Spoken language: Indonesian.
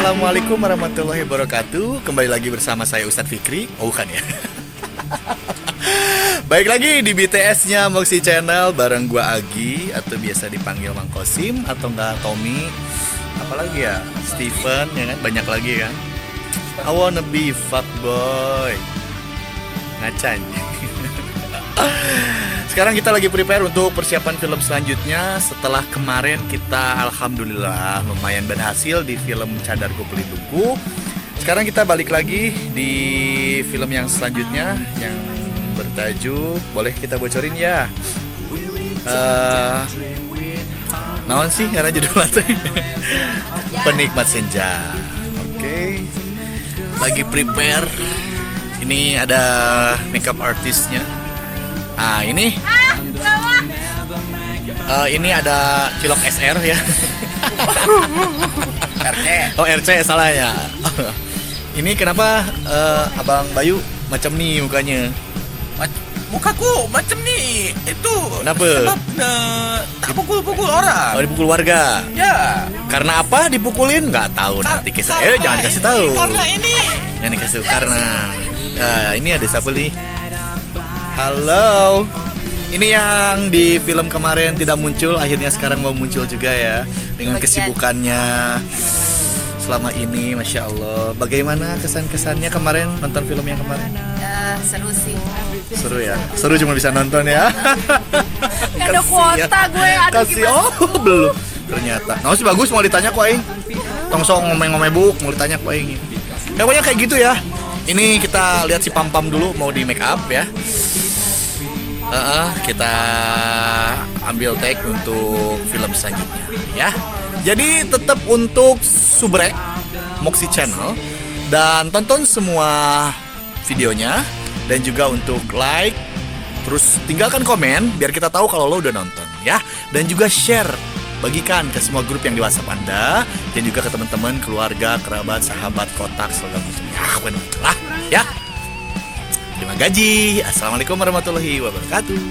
Assalamualaikum warahmatullahi wabarakatuh. Kembali lagi bersama saya Ustadz Fikri. Oh bukan ya. Baik lagi di BTS-nya Moxie Channel bareng gua Agi atau biasa dipanggil Mang Kosim atau enggak Tommy. Apalagi ya, Steven ya kan, banyak lagi kan. I wanna be fuckboy. Ngacan. Sekarang kita lagi prepare untuk persiapan film selanjutnya. Setelah kemarin kita alhamdulillah lumayan berhasil di film Cadarku Pelindungku. Sekarang kita balik lagi di film yang selanjutnya yang bertajuk, boleh kita bocorin ya? Naon sih karena judulnya Penikmat Senja. Oke. Lagi prepare. Ini ada makeup artisnya. Ah ini ini ada Cilok SR ya. RC. Oh RC salah ya. Ini kenapa Abang Bayu macam nih mukanya? Mukaku macam nih. Itu kenapa? Sebab tak pukul-pukul orang. Oh dipukul warga. Ya. Karena apa dipukulin? Nggak tahu nanti kisah. Jangan kasih tahu. Karena ini. Jangan dikasih karena ini ada siapa nih? Halo. Ini yang di film kemarin tidak muncul, akhirnya sekarang mau muncul juga ya. Dengan kesibukannya selama ini, Masya Allah. Bagaimana kesan-kesannya kemarin nonton film yang kemarin? Seru sih. Seru ya? Seru cuma bisa nonton ya? Ada kuota gue, aduh Kasih, gimana? oh belum. Ternyata. Nah sih bagus mau ditanya kok Aing. Tongsong ngomong-ngomong buk, mau ditanya kok Aing. Pokoknya kayak gitu ya. Ini kita lihat si Pam-Pam dulu mau di make up ya. Kita ambil take untuk film selanjutnya ya. Jadi tetap untuk subrek Moxie Channel dan tonton semua videonya dan juga untuk like, terus tinggalkan komen biar kita tahu kalau lo udah nonton ya, dan juga share, bagikan ke semua grup yang di WhatsApp Anda dan juga ke teman-teman, keluarga, kerabat, sahabat, kotak segala macam ya. Ya. Terima gaji. Assalamualaikum warahmatullahi wabarakatuh.